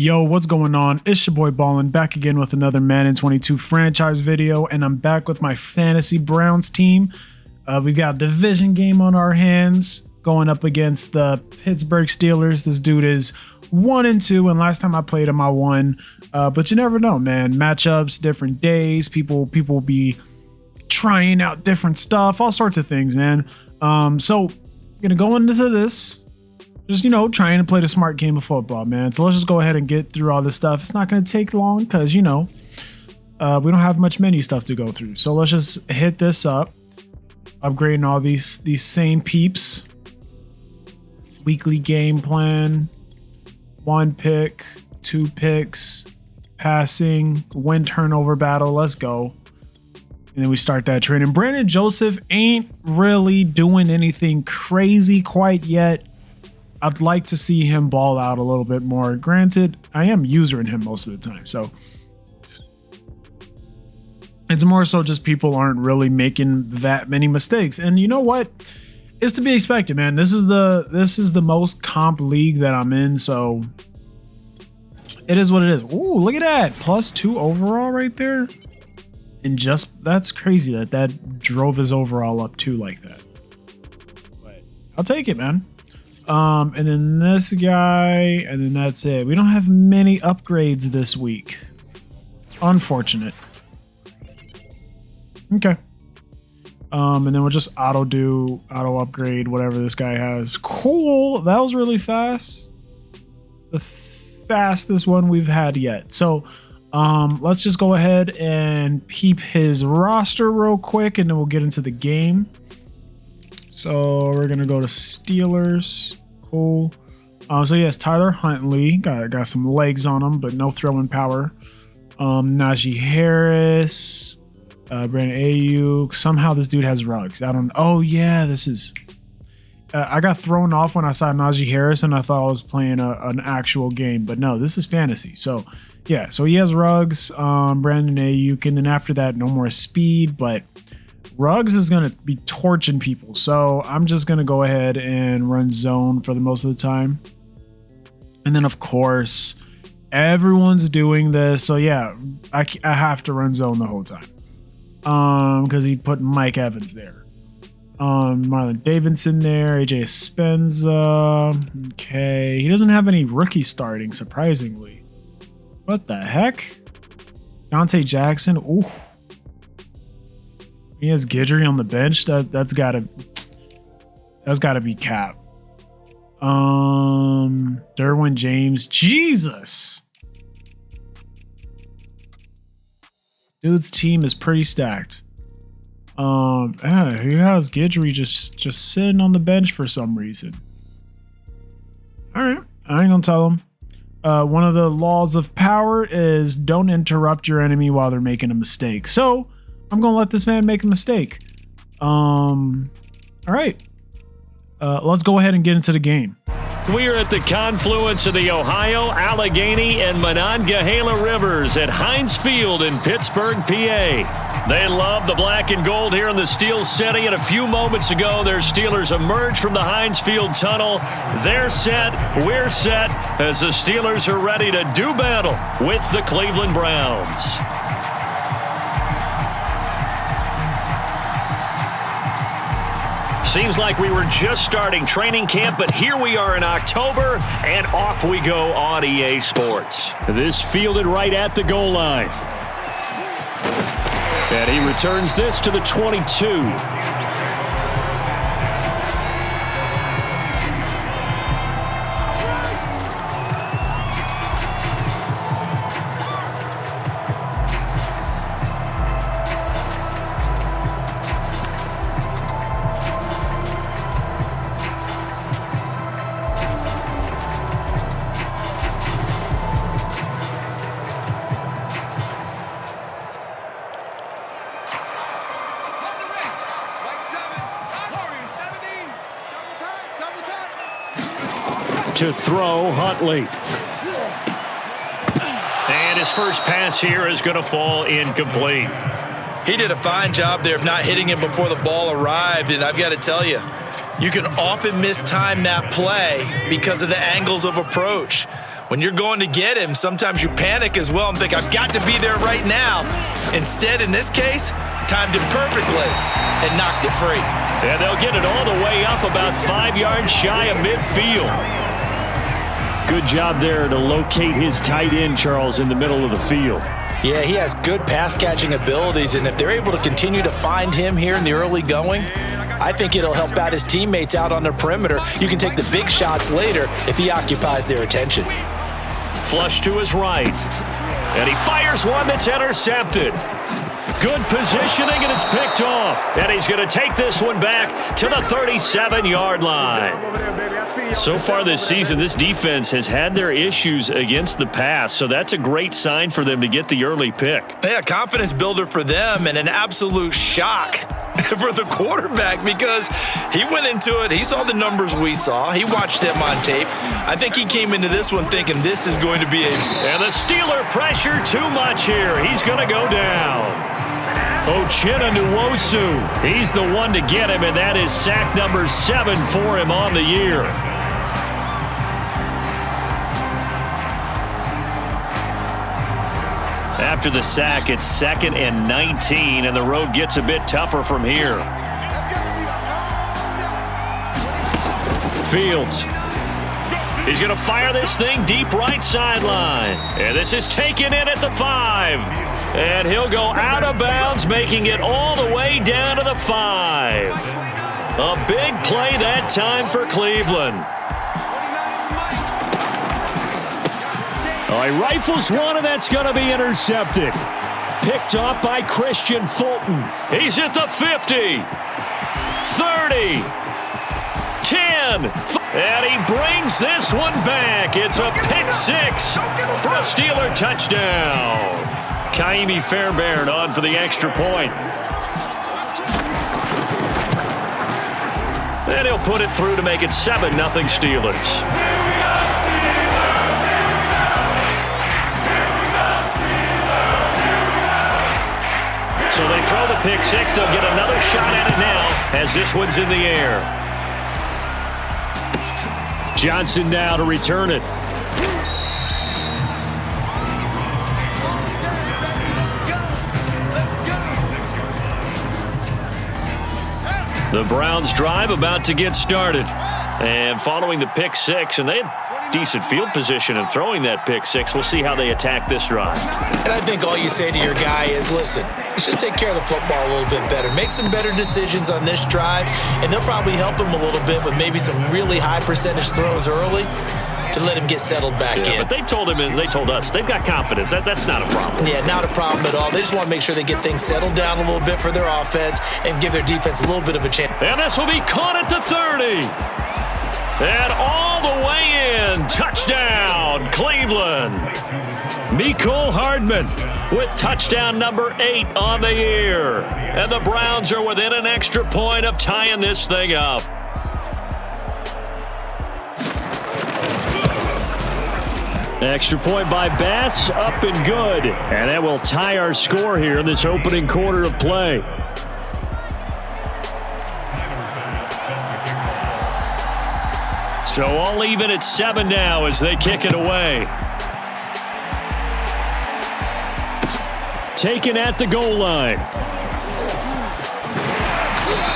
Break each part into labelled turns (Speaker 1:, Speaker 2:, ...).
Speaker 1: Yo, what's going on? It's your boy Ballin, back again with another Madden 22 franchise video, and I'm back with my fantasy Browns team. We've got a division game on our hands, going up against the Pittsburgh Steelers. This dude is 1-2, and last time I played him, I won. But you never know, man. Matchups, different days, people be trying out different stuff, all sorts of things, man. So gonna go into this. Just, trying to play the smart game of football, man. So let's just go ahead and get through all this stuff. It's not going to take long because, we don't have much menu stuff to go through. So let's just hit this up. Upgrading all these same peeps. Weekly game plan. 1 pick, 2 picks, passing, win turnover battle. Let's go. And then we start that training. Brandon Joseph ain't really doing anything crazy quite yet. I'd like to see him ball out a little bit more. Granted, I am using him most of the time, so it's more so just people aren't really making that many mistakes. And you know what? It's to be expected, man. This is the most comp league that I'm in, so it is what it is. Ooh, look at that. +2 overall right there. And that's crazy that drove his overall up too like that. But I'll take it, man. And then this guy, and then that's it. We don't have many upgrades this week. Unfortunate. Okay. And then we'll just auto upgrade whatever this guy has. Cool. That was really fast. The fastest one we've had yet. So, let's just go ahead and peep his roster real quick, and then we'll get into the game. So we're gonna go to Steelers. Cool. So yes, Tyler Huntley got some legs on him, but no throwing power. Najee Harris, Brandon Ayuk. Somehow this dude has rugs. I don't. Oh yeah, this is. I got thrown off when I saw Najee Harris, and I thought I was playing an actual game, but no, this is fantasy. So yeah, so he has rugs. Brandon Ayuk, and then after that, no more speed, but. Ruggs is going to be torching people, so I'm just going to go ahead and run zone for the most of the time. And then, of course, everyone's doing this, so yeah, I have to run zone the whole time because he put Mike Evans there. Marlon Davidson there, AJ Spenza. Okay, he doesn't have any rookie starting, surprisingly. What the heck? Dante Jackson. Ooh. He has Guidry on the bench. That's gotta be cap. Derwin James. Jesus. Dude's team is pretty stacked. He has Guidry just sitting on the bench for some reason. All right, I ain't gonna tell him. One of the laws of power is don't interrupt your enemy while they're making a mistake. So. I'm going to let this man make a mistake. All right. Let's go ahead and get into the game.
Speaker 2: We are at the confluence of the Ohio, Allegheny, and Monongahela Rivers at Heinz Field in Pittsburgh, PA. They love the black and gold here in the Steel City, and a few moments ago, their Steelers emerged from the Heinz Field tunnel. They're set, we're set, as the Steelers are ready to do battle with the Cleveland Browns. Seems like we were just starting training camp, but here we are in October, and off we go on EA Sports. This fielded right at the goal line. And he returns this to the 22. To throw, Huntley. And his first pass here is going to fall incomplete.
Speaker 3: He did a fine job there of not hitting him before the ball arrived, and I've got to tell you, you can often mistime that play because of the angles of approach. When you're going to get him, sometimes you panic as well and think, I've got to be there right now. Instead, in this case, timed it perfectly and knocked it free.
Speaker 2: And they'll get it all the way up about 5 yards shy of midfield. Good job there to locate his tight end, Charles, in the middle of the field.
Speaker 3: Yeah, he has good pass-catching abilities, and if they're able to continue to find him here in the early going, I think it'll help out his teammates out on the perimeter. You can take the big shots later if he occupies their attention.
Speaker 2: Flush to his right, and he fires one that's intercepted. Good positioning, and it's picked off. And he's going to take this one back to the 37-yard line. So far this season, this defense has had their issues against the pass, so that's a great sign for them to get the early pick.
Speaker 3: Yeah, confidence builder for them and an absolute shock for the quarterback because he went into it. He saw the numbers we saw. He watched them on tape. I think he came into this one thinking this is going to be a...
Speaker 2: And the Steeler pressure too much here. He's going to go down. Ochena Nwosu, he's the one to get him, and that is sack number 7 for him on the year. After the sack, it's 2nd and 19, and the road gets a bit tougher from here. Fields. He's going to fire this thing deep right sideline. And this is taken in at the 5. And he'll go out of bounds, making it all the way down to the 5. A big play that time for Cleveland. Oh, he rifles one, and that's going to be intercepted. Picked off by Christian Fulton. He's at the 50. 30. 10. And he brings this one back. It's a pick 6 for a Steeler touchdown. Kaimi Fairbairn on for the extra point. And he'll put it through to make it 7-0 Steelers. So they throw the pick 6. They'll get another shot at it now as this one's in the air. Johnson now to return it. The Browns drive about to get started. And following the pick 6, and they had decent field position in throwing that pick 6. We'll see how they attack this drive.
Speaker 3: And I think all you say to your guy is, listen, let's just take care of the football a little bit better. Make some better decisions on this drive, and they'll probably help him a little bit with maybe some really high percentage throws early to let him get settled back in.
Speaker 2: But they told him, and they told us, they've got confidence. That's not a problem.
Speaker 3: Yeah, not a problem at all. They just want to make sure they get things settled down a little bit for their offense and give their defense a little bit of a chance.
Speaker 2: And this will be caught at the 30. And all the way in. Touchdown, Cleveland. Mecole Hardman with touchdown number 8 on the year. And the Browns are within an extra point of tying this thing up. Extra point by Bass, up and good. And that will tie our score here in this opening quarter of play. So all even at 7 now as they kick it away. Taken at the goal line.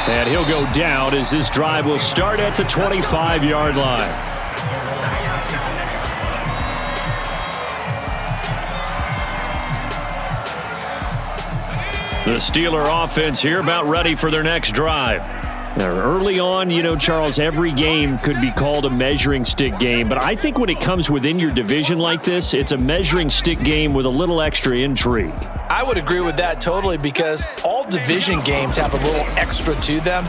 Speaker 2: And he'll go down as this drive will start at the 25-yard line. The Steeler offense here about ready for their next drive. Now, early on, you know, Charles, every game could be called a measuring stick game, but I think when it comes within your division like this, it's a measuring stick game with a little extra intrigue.
Speaker 3: I would agree with that totally because all division games have a little extra to them.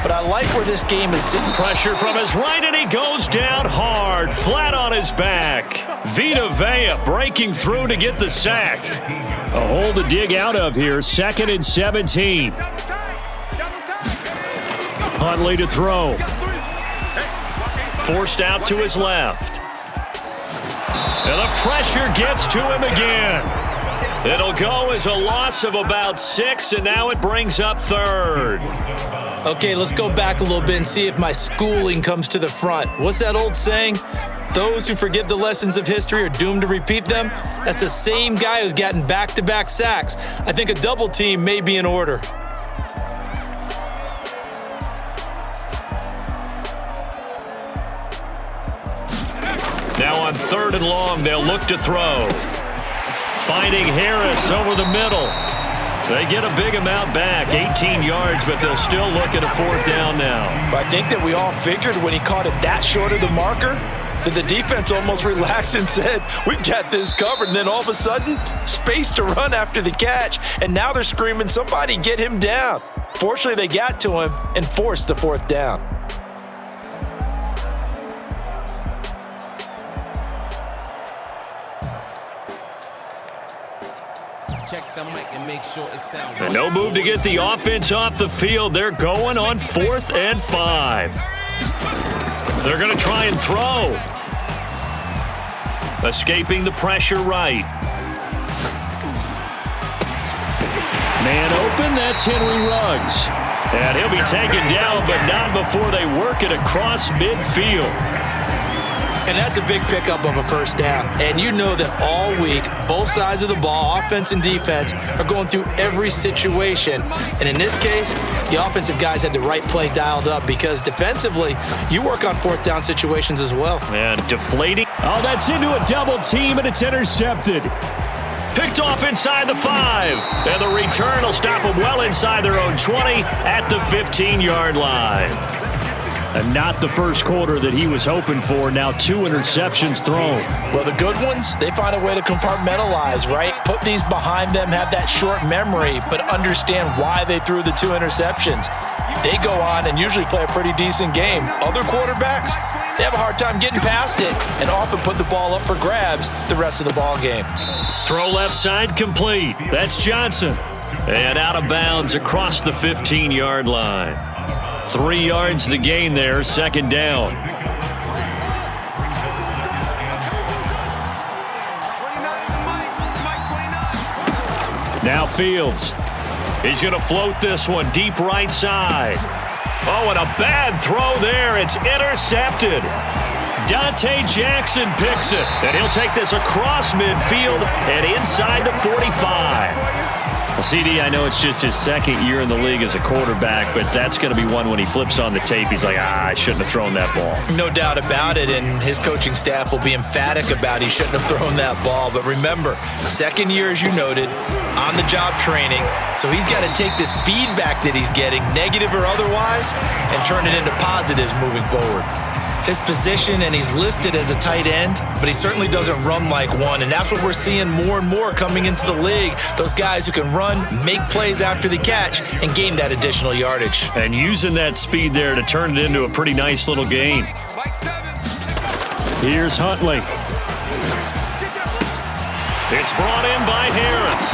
Speaker 3: But I like where this game is sitting.
Speaker 2: Pressure from his right, and he goes down hard, flat on his back. Vita Vea breaking through to get the sack. A hole to dig out of here, 2nd and 17. Huntley to throw. Forced out to his left. And the pressure gets to him again. It'll go as a loss of about 6, and now it brings up 3rd.
Speaker 3: Okay, let's go back a little bit and see if my schooling comes to the front. What's that old saying? Those who forget the lessons of history are doomed to repeat them. That's the same guy who's gotten back-to-back sacks. I think a double team may be in order.
Speaker 2: Now on 3rd and long, they'll look to throw. Finding Harris over the middle. They get a big amount back, 18 yards, but they'll still look at a 4th down now.
Speaker 3: I think that we all figured when he caught it that short of the marker that the defense almost relaxed and said, we've got this covered. And then all of a sudden, space to run after the catch. And now they're screaming, somebody get him down. Fortunately, they got to him and forced the 4th down.
Speaker 2: And no move to get the offense off the field. They're going on 4th and 5. They're going to try and throw. Escaping the pressure right. Man open, that's Henry Ruggs. And he'll be taken down, but not before they work it across midfield.
Speaker 3: And that's a big pickup of a 1st down. And you know that all week, both sides of the ball, offense and defense, are going through every situation. And in this case, the offensive guys had the right play dialed up because defensively, you work on 4th down situations as well.
Speaker 2: And deflating. Oh, that's into a double team, and it's intercepted. Picked off inside the 5. And the return will stop them well inside their own 20 at the 15-yard line. And not the first quarter that he was hoping for. Now 2 interceptions thrown.
Speaker 3: Well, the good ones, they find a way to compartmentalize, right? Put these behind them, have that short memory, but understand why they threw the 2 interceptions. They go on and usually play a pretty decent game. Other quarterbacks, they have a hard time getting past it and often put the ball up for grabs the rest of the ball game.
Speaker 2: Throw left side complete. That's Johnson. And out of bounds across the 15-yard line. 3 yards the gain there, 2nd down. Now Fields. He's going to float this one deep right side. Oh, and a bad throw there. It's intercepted. Dante Jackson picks it, and he'll take this across midfield and inside the 45. Well, CD, I know it's just his 2nd year in the league as a quarterback, but that's going to be one when he flips on the tape. He's like, I shouldn't have thrown that ball.
Speaker 3: No doubt about it, and his coaching staff will be emphatic about he shouldn't have thrown that ball. But remember, 2nd year, as you noted, on-the-job training, so he's got to take this feedback that he's getting, negative or otherwise, and turn it into positives moving forward. His position, and he's listed as a tight end, but he certainly doesn't run like one, and that's what we're seeing more and more coming into the league. Those guys who can run, make plays after the catch, and gain that additional yardage.
Speaker 2: And using that speed there to turn it into a pretty nice little gain. Here's Huntley. It's brought in by Harris.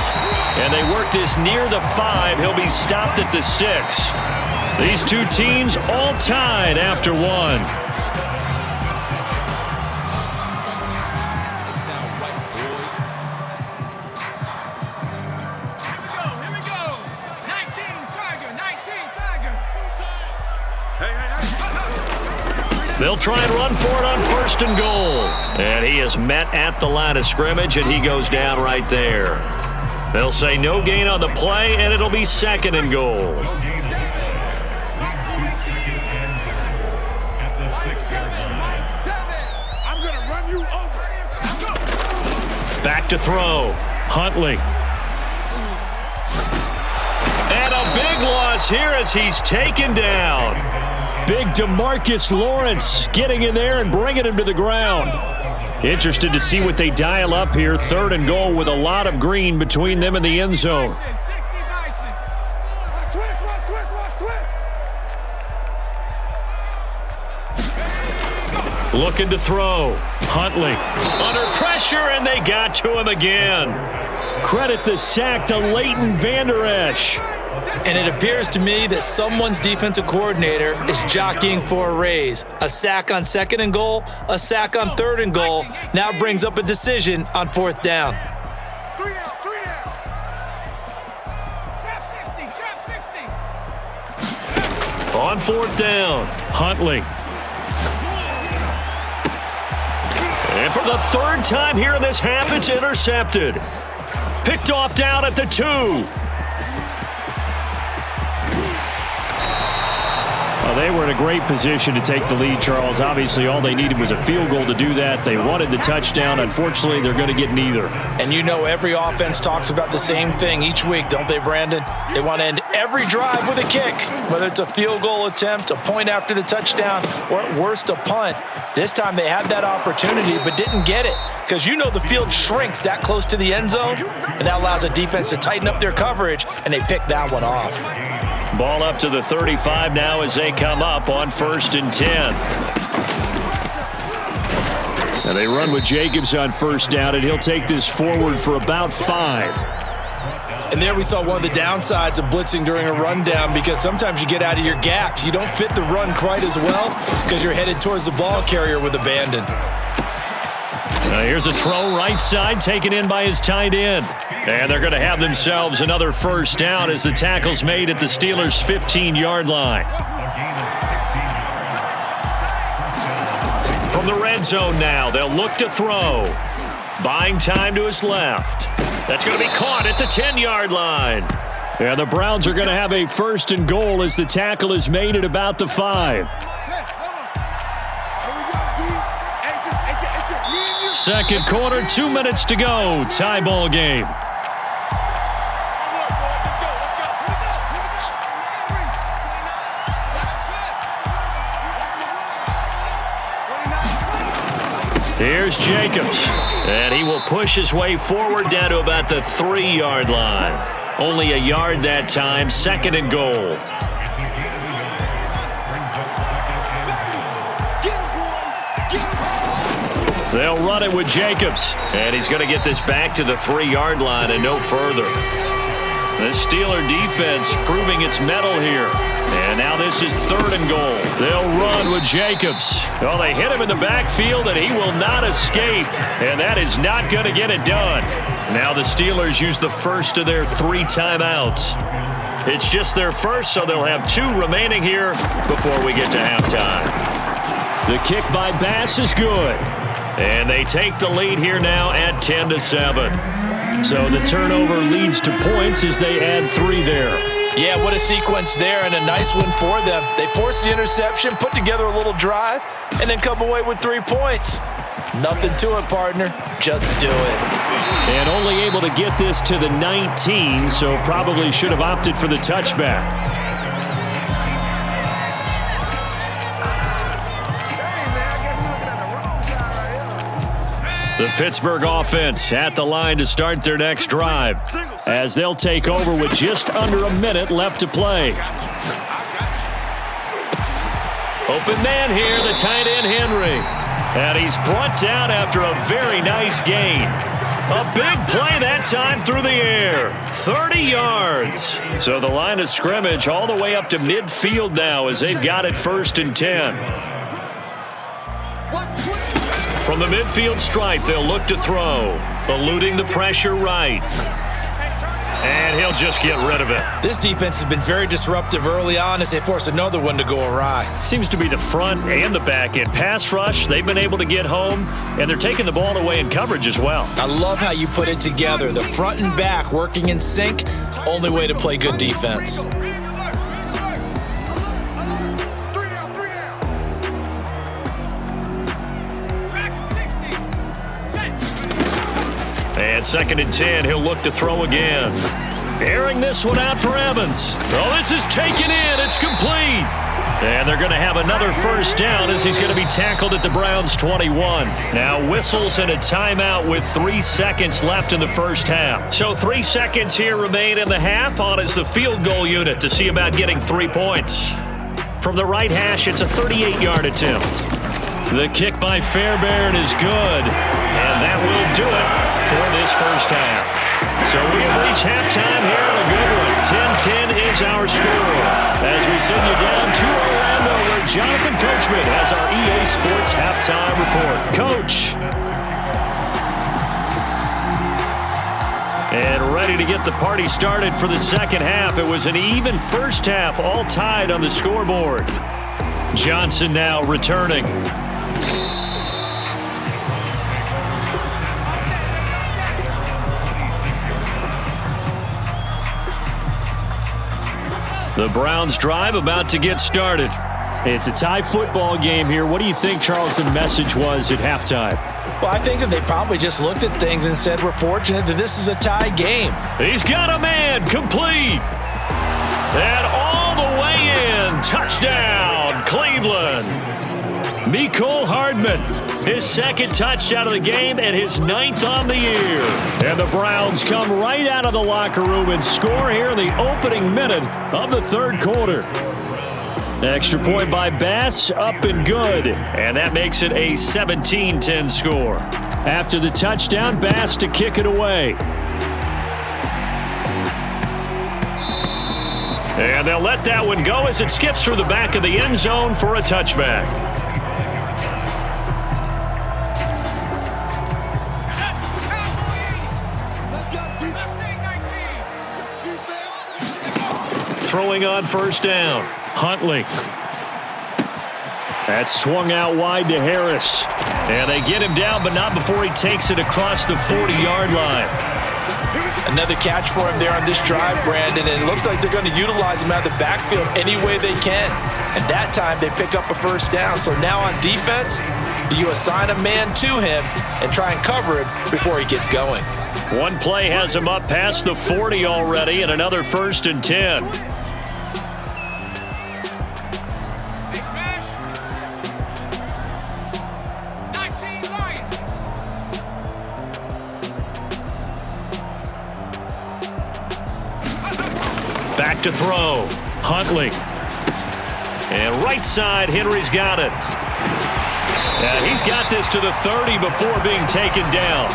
Speaker 2: And they work this near the 5. He'll be stopped at the 6. These two teams all tied after 1. They'll try and run for it on 1st and goal. And he is met at the line of scrimmage, and he goes down right there. They'll say no gain on the play, and it'll be 2nd and goal. Back to throw. Huntley. And a big loss here as he's taken down. Big DeMarcus Lawrence getting in there and bringing him to the ground. Interested to see what they dial up here. 3rd and goal with a lot of green between them and the end zone. Looking to throw. Huntley under pressure, and they got to him again. Credit the sack to Leighton Vander Esch.
Speaker 3: And it appears to me that someone's defensive coordinator is jockeying for a raise. A sack on 2nd and goal, a sack on 3rd and goal, now brings up a decision on 4th down.
Speaker 2: On 4th down, Huntley. And for the third time here in this half, it's intercepted. Picked off down at the 2. Well, they were in a great position to take the lead, Charles. Obviously, all they needed was a field goal to do that. They wanted the touchdown. Unfortunately, they're going to get neither.
Speaker 3: And you know every offense talks about the same thing each week, don't they, Brandon? They want to end every drive with a kick, whether it's a field goal attempt, a point after the touchdown, or at worst a punt. This time they had that opportunity but didn't get it because you know the field shrinks that close to the end zone, and that allows a defense to tighten up their coverage, and they pick that one off.
Speaker 2: Ball up to the 35 now as they come up on 1st and 10. And they run with Jacobs on 1st down, and he'll take this forward for about 5.
Speaker 3: And there we saw one of the downsides of blitzing during a rundown because sometimes you get out of your gaps. You don't fit the run quite as well because you're headed towards the ball carrier with abandon.
Speaker 2: Now here's a throw right side taken in by his tight end. And they're going to have themselves another 1st down as the tackle's made at the Steelers' 15-yard line. From the red zone now, they'll look to throw. Buying time to his left. That's going to be caught at the 10-yard line. And the Browns are going to have a 1st and goal as the tackle is made at about the 5. Second quarter, 2 minutes to go. Tie ball game. Here's Jacobs, and he will push his way forward down to about the 3-yard line. Only a yard that time, 2nd and goal. They'll run it with Jacobs, and he's going to get this back to the 3-yard line and no further. The Steeler defense proving its mettle here. And now this is 3rd and goal. They'll run with Jacobs. Well, they hit him in the backfield, and he will not escape. And that is not going to get it done. Now the Steelers use the first of their 3 timeouts. It's just their first, so they'll have 2 remaining here before we get to halftime. The kick by Bass is good. And they take the lead here now at 10-7. So the turnover leads to points as they add 3 there.
Speaker 3: Yeah, what a sequence there, and a nice win for them. They forced the interception, put together a little drive, and then come away with 3 points. Nothing to it, partner. Just do it.
Speaker 2: And only able to get this to the 19, so probably should have opted for the touchback. The Pittsburgh offense at the line to start their next drive as they'll take over with just under a minute left to play. Open man here, the tight end Henry. And he's brought down after a very nice gain. A big play that time through the air. 30 yards. So the line of scrimmage all the way up to midfield now as they've got it 1st and 10. From the midfield stripe, they'll look to throw. Eluding the pressure right. And he'll just get rid of it.
Speaker 3: This defense has been very disruptive early on as they force another one to go awry.
Speaker 2: Seems to be the front and the back end. Pass rush, they've been able to get home, and they're taking the ball away in coverage as well.
Speaker 3: I love how you put it together. The front and back working in sync, only way to play good defense.
Speaker 2: And 2nd and 10, he'll look to throw again. Airing this one out for Evans. Oh, this is taken in. It's complete. And they're going to have another 1st down as he's going to be tackled at the Browns' 21. Now whistles and a timeout with 3 seconds left in the first half. So 3 seconds here remain in the half on as the field goal unit to see about getting 3 points. From the right hash, it's a 38-yard attempt. The kick by Fairbairn is good. And that will do it for this first half. So we have reached halftime here in a good one. 10-10 is our score. As we send you down to Orlando where Jonathan Coachman has our EA Sports halftime report. Coach. And ready to get the party started for the second half. It was an even first half, all tied on the scoreboard. Johnson now returning. The Browns drive about to get started.
Speaker 4: It's a tie football game here. What do you think, Charles, the message was at halftime?
Speaker 3: Well, I think that they probably just looked at things and said, we're fortunate that this is a tie game.
Speaker 2: He's got a man, complete. And all the way in, touchdown, Cleveland. Mecole Hardman, his second touchdown of the game and his 9th on the year. And the Browns come right out of the locker room and score here in the opening minute of the third quarter. Extra point by Bass, up and good. And that makes it a 17-10 score. After the touchdown, Bass to kick it away. And they'll let that one go as it skips through the back of the end zone for a touchback. Throwing on first down. Huntley. That's swung out wide to Harris. And they get him down, but not before he takes it across the 40-yard line.
Speaker 3: Another catch for him there on this drive, Brandon, and it looks like they're going to utilize him out of the backfield any way they can. And that time they pick up a first down. So now on defense, do you assign a man to him and try and cover him before he gets going?
Speaker 2: One play has him up past the 40 already, and another 1st and 10. Back to throw. Huntley. And right side, Henry's got it. And he's got this to the 30 before being taken down.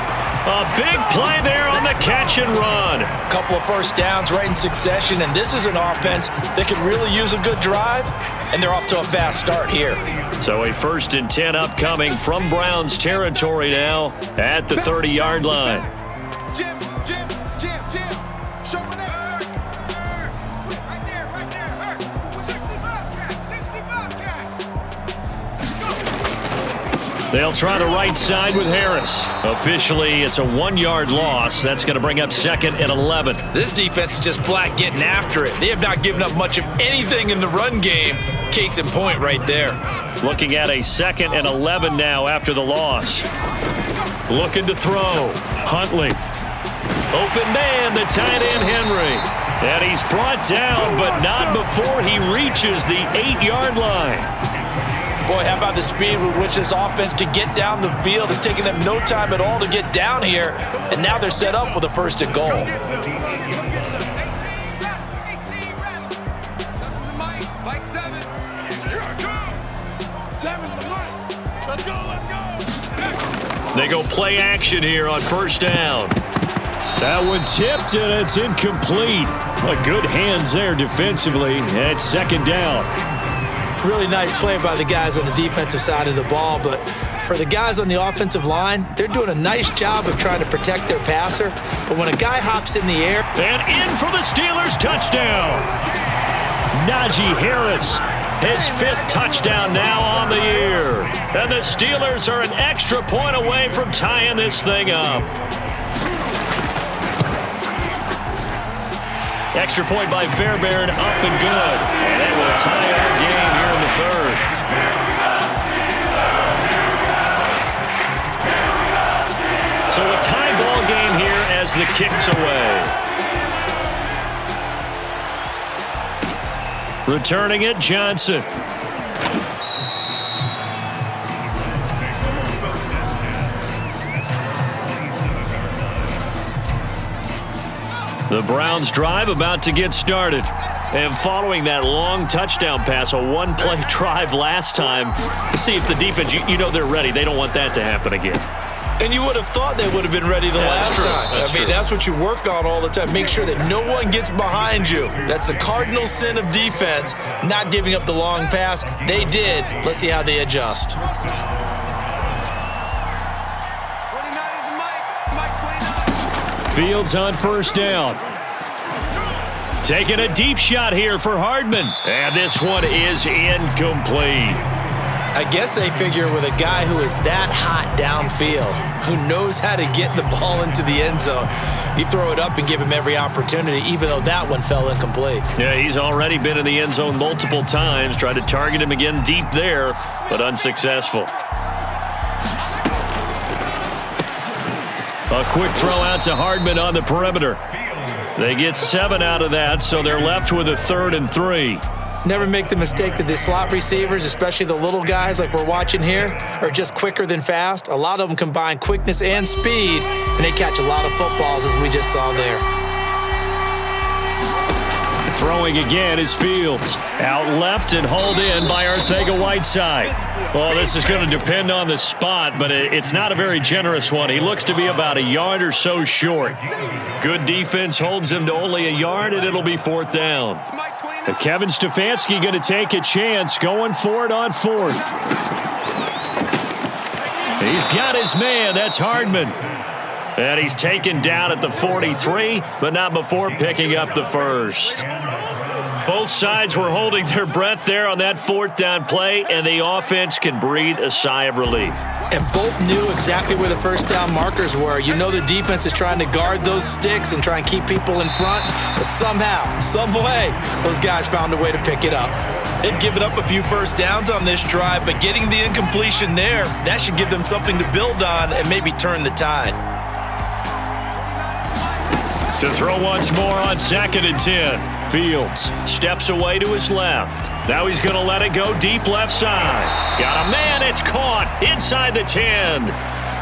Speaker 2: A big play there on the catch and run.
Speaker 3: A couple of first downs right in succession, and this is an offense that could really use a good drive, and they're off to a fast start here.
Speaker 2: So a 1st and 10 upcoming from Browns territory now at the 30-yard line. They'll try the right side with Harris. Officially, it's a 1-yard loss. That's going to bring up 2nd and 11.
Speaker 3: This defense is just flat getting after it. They have not given up much of anything in the run game. Case in point right there.
Speaker 2: Looking at a 2nd and 11 now after the loss. Looking to throw. Huntley. Open man, the tight end Henry. And he's brought down, but not before he reaches the 8-yard line.
Speaker 3: Boy, how about the speed with which this offense can get down the field? It's taken them no time at all to get down here, and now they're set up with a 1st and goal.
Speaker 2: They go play action here on first down. That one tipped, and it's incomplete. But good hands there defensively, and it's 2nd down.
Speaker 3: Really nice play by the guys on the defensive side of the ball, but for the guys on the offensive line, they're doing a nice job of trying to protect their passer. But when a guy hops in the air...
Speaker 2: And in for the Steelers touchdown. Najee Harris, his 5th touchdown now on the year. And the Steelers are an extra point away from tying this thing up. Extra point by Fairbairn, up and good. And it will tie our game here in the 3rd. So a tie ball game here as the kick's away. Returning it, Johnson. The Browns drive about to get started. And following that long touchdown pass, a 1-play drive last time, see if the defense, you know they're ready. They don't want that to happen again.
Speaker 3: And you would have thought they would have been ready the last time. That's what you work on all the time. Make sure that no one gets behind you. That's the cardinal sin of defense, not giving up the long pass. They did. Let's see how they adjust.
Speaker 2: Fields on first down. Taking a deep shot here for Hardman. And this one is incomplete.
Speaker 3: I guess they figure with a guy who is that hot downfield, who knows how to get the ball into the end zone, you throw it up and give him every opportunity, even though that one fell incomplete.
Speaker 2: Yeah, he's already been in the end zone multiple times. Tried to target him again deep there, but unsuccessful. A quick throw out to Hardman on the perimeter. They get 7 out of that, so they're left with a 3rd and 3.
Speaker 3: Never make the mistake that the slot receivers, especially the little guys like we're watching here, are just quicker than fast. A lot of them combine quickness and speed, and they catch a lot of footballs, as we just saw there.
Speaker 2: Throwing again is Fields. Out left and hauled in by Arcega-Whiteside. Well, this is going to depend on the spot, but it's not a very generous one. He looks to be about a yard or so short. Good defense holds him to only a yard, and it'll be 4th down. But Kevin Stefanski going to take a chance, going for it on 4th. He's got his man. That's Hardman. And he's taken down at the 43, but not before picking up the 1st. Both sides were holding their breath there on that 4th down play, and the offense can breathe a sigh of relief.
Speaker 3: And both knew exactly where the 1st down markers were. You know the defense is trying to guard those sticks and try and keep people in front, but somehow, some way, those guys found a way to pick it up. They've given up a few 1st downs on this drive, but getting the incompletion there, that should give them something to build on and maybe turn the tide.
Speaker 2: To throw once more on 2nd and 10. Fields steps away to his left. Now he's going to let it go deep left side. Got a man. It's caught inside the 10.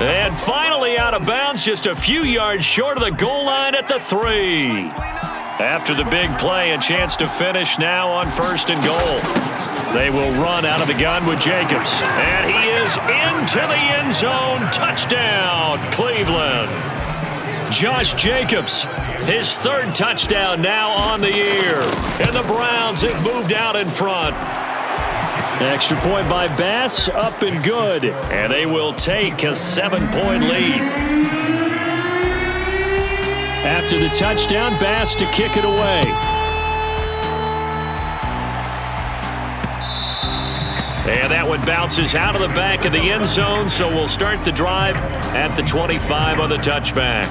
Speaker 2: And finally out of bounds, just a few yards short of the goal line at the 3. After the big play, a chance to finish now on 1st and goal. They will run out of the gun with Jacobs. And he is into the end zone. Touchdown, Cleveland. Josh Jacobs, his 3rd touchdown now on the year. And the Browns have moved out in front. Extra point by Bass, up and good. And they will take a 7-point lead. After the touchdown, Bass to kick it away. And that one bounces out of the back of the end zone, so we'll start the drive at the 25 on the touchback.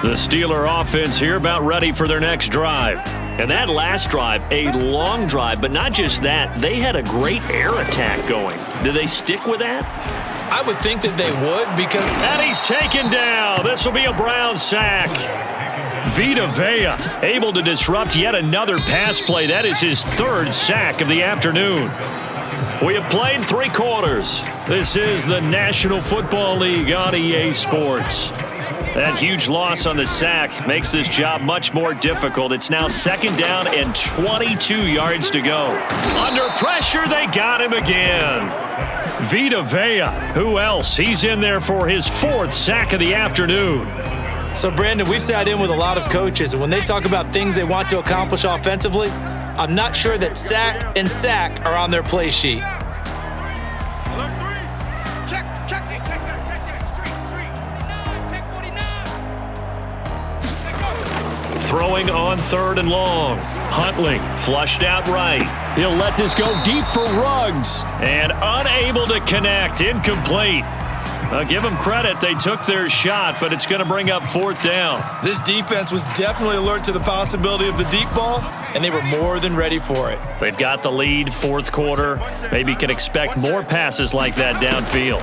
Speaker 2: The Steeler offense here about ready for their next drive. And that last drive, a long drive, but not just that. They had a great air attack going. Do they stick with that?
Speaker 3: I would think that they would because...
Speaker 2: And he's taken down. This will be a Brown sack. Vita Vea able to disrupt yet another pass play. That is his 3rd sack of the afternoon. We have played 3 quarters. This is the National Football League on EA Sports. That huge loss on the sack makes this job much more difficult. It's now 2nd down and 22 yards to go. Under pressure, they got him again. Vita Vea, who else? He's in there for his 4th sack of the afternoon.
Speaker 3: So, Brandon, we've sat in with a lot of coaches, and when they talk about things they want to accomplish offensively, I'm not sure that sack and sack are on their play sheet.
Speaker 2: Throwing on 3rd and long. Huntley flushed out right. He'll let this go deep for Ruggs. And unable to connect. Incomplete. I'll give them credit. They took their shot, but it's going to bring up 4th down.
Speaker 3: This defense was definitely alert to the possibility of the deep ball, and they were more than ready for it.
Speaker 2: They've got the lead, 4th quarter. Maybe can expect more passes like that downfield.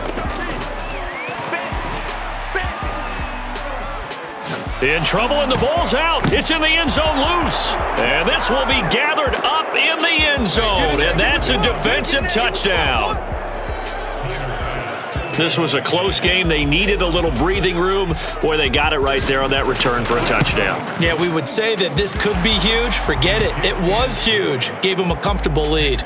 Speaker 2: In trouble, and the ball's out. It's in the end zone loose. And this will be gathered up in the end zone. And that's a defensive touchdown. This was a close game. They needed a little breathing room. Boy, they got it right there on that return for a touchdown.
Speaker 3: Yeah, we would say that this could be huge. Forget it. It was huge. Gave them a comfortable lead.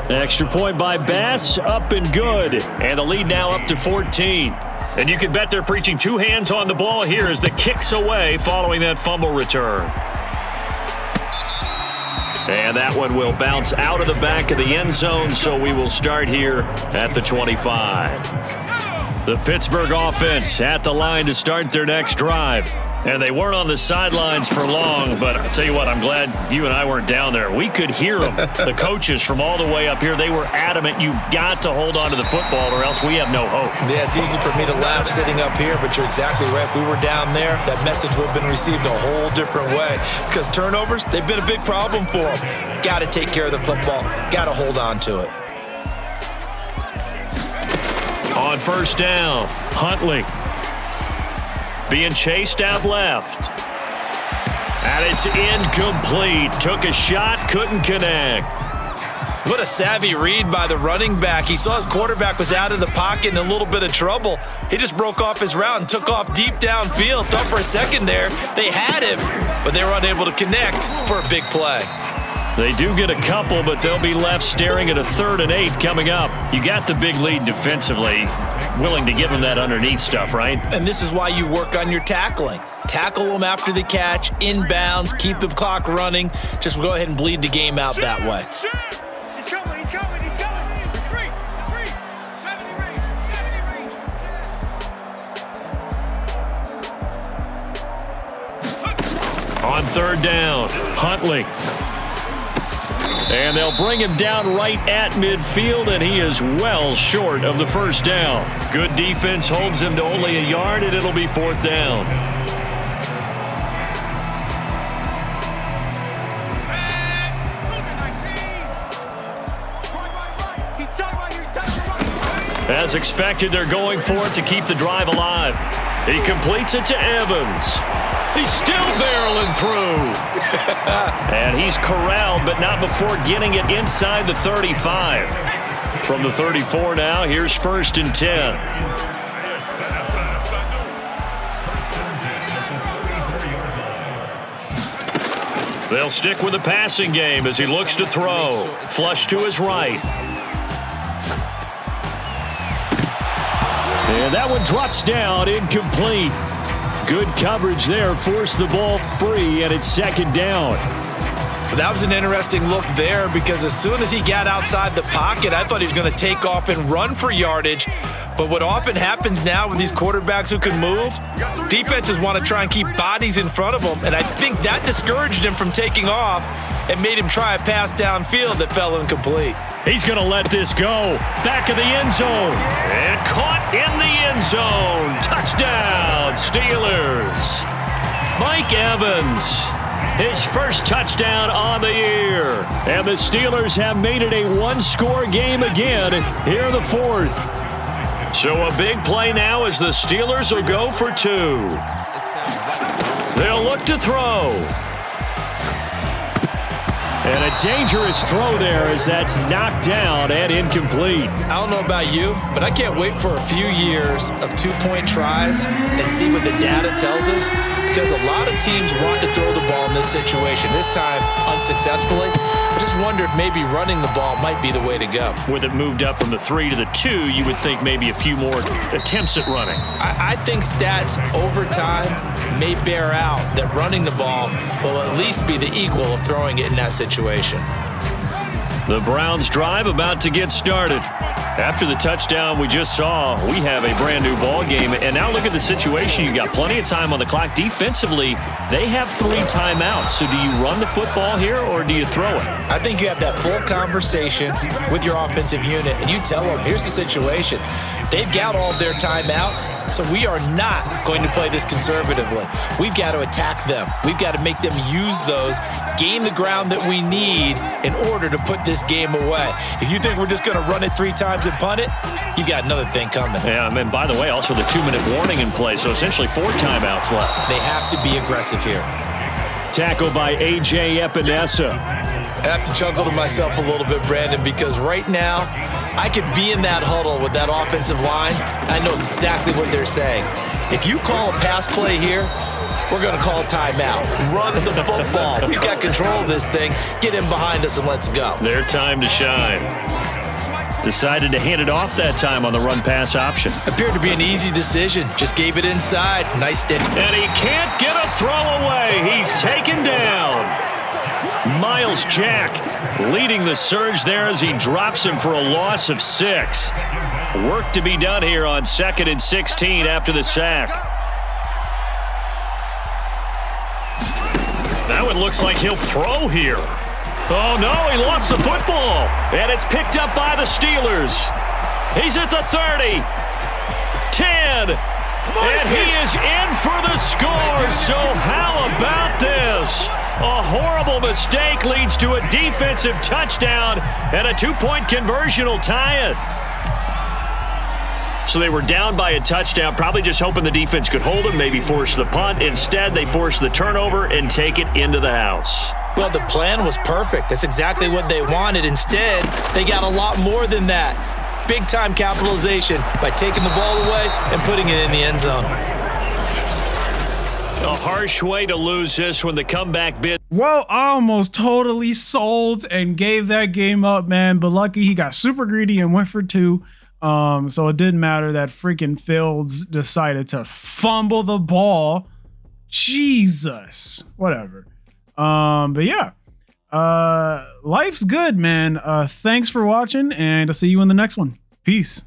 Speaker 2: Extra point by Bass, up and good. And the lead now up to 14. And you can bet they're preaching 2 hands on the ball here as the kick's away following that fumble return. And that one will bounce out of the back of the end zone, so we will start here at the 25. The Pittsburgh offense at the line to start their next drive. And they weren't on the sidelines for long, but I'll tell you what, I'm glad you and I weren't down there. We could hear them, the coaches from all the way up here. They were adamant, you've got to hold on to the football or else we have no hope.
Speaker 3: Yeah, it's easy for me to laugh sitting up here, but you're exactly right. If we were down there, that message would have been received a whole different way because turnovers, they've been a big problem for them. Got to take care of the football. Got to hold on to it.
Speaker 2: On first down, Huntley being chased out left. And it's incomplete. Took a shot, couldn't connect.
Speaker 3: What a savvy read by the running back. He saw his quarterback was out of the pocket in a little bit of trouble. He just broke off his route and took off deep downfield. Thought for a second there they had him, but they were unable to connect for a big play.
Speaker 2: They do get a couple, but they'll be left staring at a 3rd and 8 coming up. You got the big lead defensively. Willing to give them that underneath stuff, right?
Speaker 3: And this is why you work on your tackling. Tackle them after the catch, inbounds, keep the clock running. Just go ahead and bleed the game out that way.
Speaker 5: He's coming. Three. 70 range.
Speaker 2: On 3rd down, Huntley. And they'll bring him down right at midfield, and he is well short of the first down. Good defense holds him to only a yard, and it'll be 4th down. As expected, they're going for it to keep the drive alive. He completes it to Evans. He's still barreling through. And he's corralled, but not before getting it inside the 35. From the 34 now, here's 1st and 10. They'll stick with the passing game as he looks to throw. Flush to his right. And that one drops down, incomplete. Good coverage there, forced the ball free, and it's 2nd down.
Speaker 3: That was an interesting look there because as soon as he got outside the pocket, I thought he was going to take off and run for yardage. But what often happens now with these quarterbacks who can move, defenses want to try and keep bodies in front of them, and I think that discouraged him from taking off and made him try a pass downfield that fell incomplete.
Speaker 2: He's going to let this go. Back of the end zone. And caught in the end zone. Touchdown, Steelers. Mike Evans, his first touchdown on the year. And the Steelers have made it a one-score game again here in the 4th. So a big play now as the Steelers will go for 2. They'll look to throw. And a dangerous throw there as that's knocked down and incomplete.
Speaker 3: I don't know about you, but I can't wait for a few years of 2-point tries and see what the data tells us, because a lot of teams want to throw the ball in this situation, this time unsuccessfully. I just wonder if maybe running the ball might be the way to go.
Speaker 2: With it moved up from the 3 to the 2, you would think maybe a few more attempts at running.
Speaker 3: I think stats over time may bear out that running the ball will at least be the equal of throwing it in that situation.
Speaker 2: The Browns drive about to get started. After the touchdown we just saw, we have a brand new ball game. And now look at the situation. You've got plenty of time on the clock. Defensively, they have 3 timeouts. So do you run the football here or do you throw it?
Speaker 3: I think you have that full conversation with your offensive unit and you tell them, here's the situation. They've got all of their timeouts, so we are not going to play this conservatively. We've got to attack them. We've got to make them use those, gain the ground that we need in order to put this game away. If you think we're just going to run it 3 times and punt it, you got another thing coming.
Speaker 2: Yeah, and by the way, also the 2-minute warning in play, so essentially 4 timeouts left.
Speaker 3: They have to be aggressive here.
Speaker 2: Tackled by A.J. Epinesa.
Speaker 3: I have to chuckle to myself a little bit, Brandon, because right now I could be in that huddle with that offensive line. I know exactly what they're saying. If you call a pass play here, we're going to call a timeout. Run the football. We've got control of this thing. Get in behind us and let's go.
Speaker 2: Their time to shine. Decided to hand it off that time on the run-pass option.
Speaker 3: Appeared to be an easy decision. Just gave it inside. Nice steady.
Speaker 2: And he can't get a throw away. He's taken down. Miles Jack leading the surge there as he drops him for a loss of 6. Work to be done here on 2nd and 16 after the sack. looks like he'll throw here. Oh, no, he lost the football. And it's picked up by the Steelers. He's at the 30. 10. And he is in for the score. So how about this? A horrible mistake leads to a defensive touchdown, and a 2-point conversion will tie it. So they were down by a touchdown, probably just hoping the defense could hold them, maybe force the punt. Instead, they force the turnover and take it into the house.
Speaker 3: Well, the plan was perfect. That's exactly what they wanted. Instead, they got a lot more than that. Big-time capitalization by taking the ball away and putting it in the end zone.
Speaker 2: A harsh way to lose this when the comeback bid.
Speaker 1: Well, I almost totally sold and gave that game up, man. But lucky he got super greedy and went for 2. So it didn't matter that freaking Fields decided to fumble the ball. Jesus. Whatever. But yeah. Life's good, man. Thanks for watching, and I'll see you in the next one. Peace.